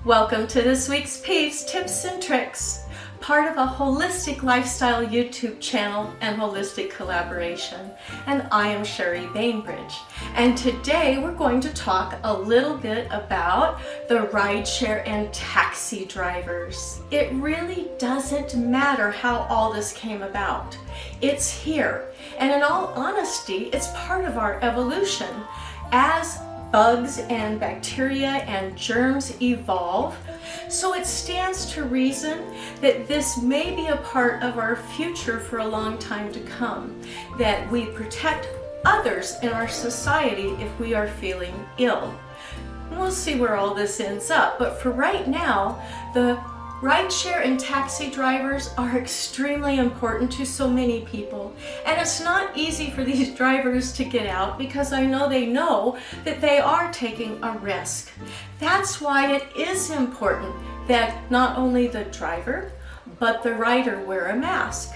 Welcome to this week's Peeves Tips and Tricks, part of a holistic lifestyle YouTube channel and holistic collaboration. And I am Sherry Bainbridge. And today we're going to talk a little bit about the rideshare and taxi drivers. It really doesn't matter how all this came about. It's here. And in all honesty, it's part of our evolution. As bugs and bacteria and germs evolve, so it stands to reason that this may be a part of our future for a long time to come, that we protect others in our society if we are feeling ill. We'll see where all this ends up, but for right now, the rideshare and taxi drivers are extremely important to so many people, and it's not easy for these drivers to get out because I know that they are taking a risk. That's why it is important that not only the driver but the rider wear a mask.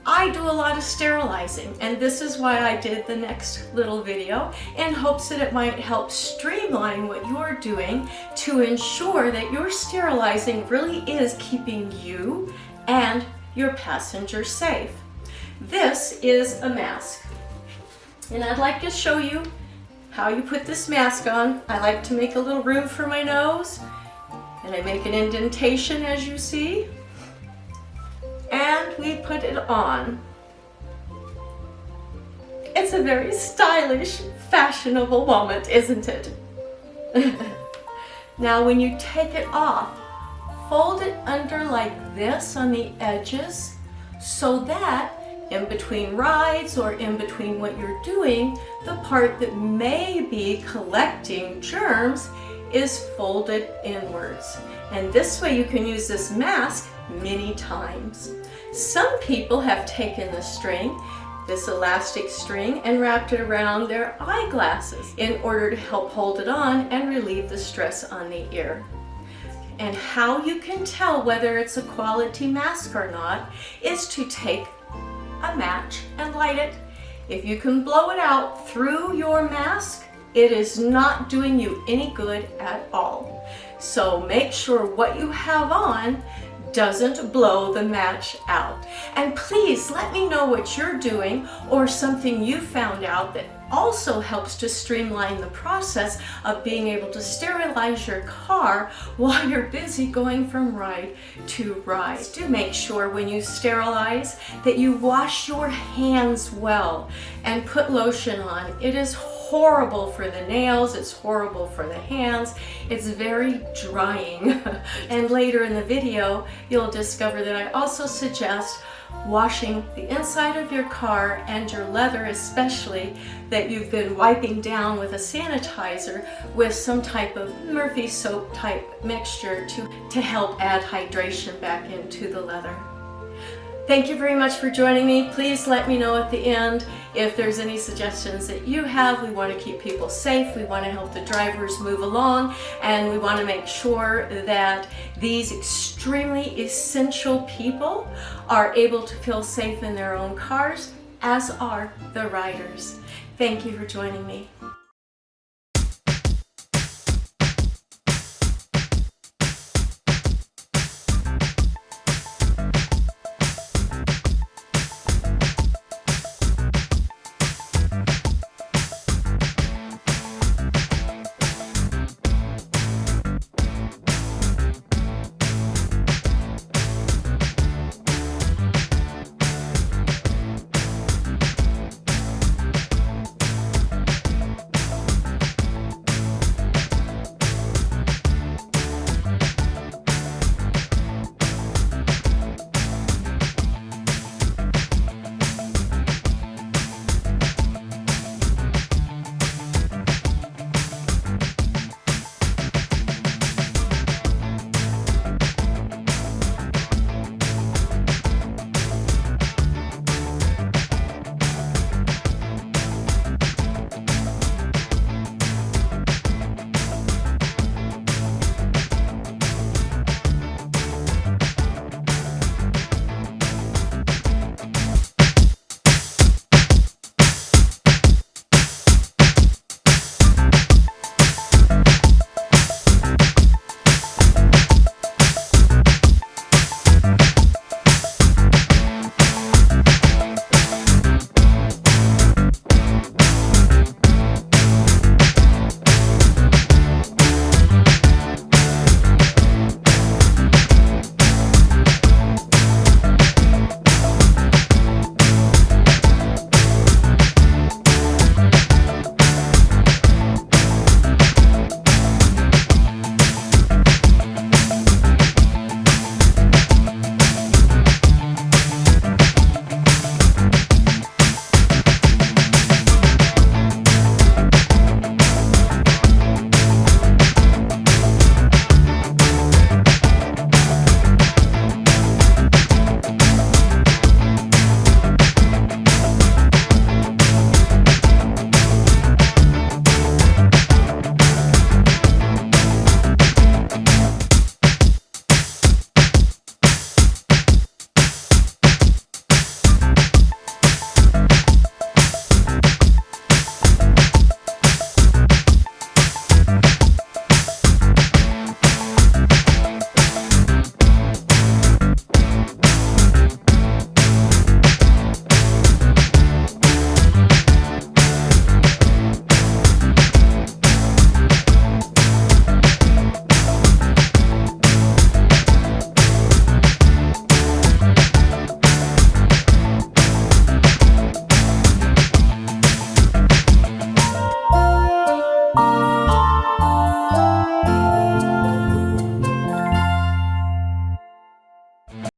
I do a lot of sterilizing, and this is why I did the next little video, in hopes that it might help streamline what you're doing to ensure that your sterilizing really is keeping you and your passengers safe. This is a mask, and I'd like to show you how you put this mask on. I like to make a little room for my nose, and I make an indentation, as you see. And we put it on. It's a very stylish, fashionable moment, isn't it? Now when you take it off, fold it under like this on the edges so that in between rides or in between what you're doing, the part that may be collecting germs is folded inwards. And this way you can use this mask many times. Some people have taken the string, this elastic string, and wrapped it around their eyeglasses in order to help hold it on and relieve the stress on the ear. And how you can tell whether it's a quality mask or not is to take a match and light it. If you can blow it out through your mask, it is not doing you any good at all. So make sure what you have on doesn't blow the match out. And please let me know what you're doing or something you found out that also helps to streamline the process of being able to sterilize your car while you're busy going from ride to ride. Do make sure when you sterilize that you wash your hands well and put lotion on. It is horrible for the nails, it's horrible for the hands, it's very drying. And later in the video, you'll discover that I also suggest washing the inside of your car and your leather especially that you've been wiping down with a sanitizer with some type of Murphy soap type mixture to help add hydration back into the leather. Thank you very much for joining me. Please let me know at the end if there's any suggestions that you have. We want to keep people safe. We want to help the drivers move along, and we want to make sure that these extremely essential people are able to feel safe in their own cars, as are the riders. Thank you for joining me.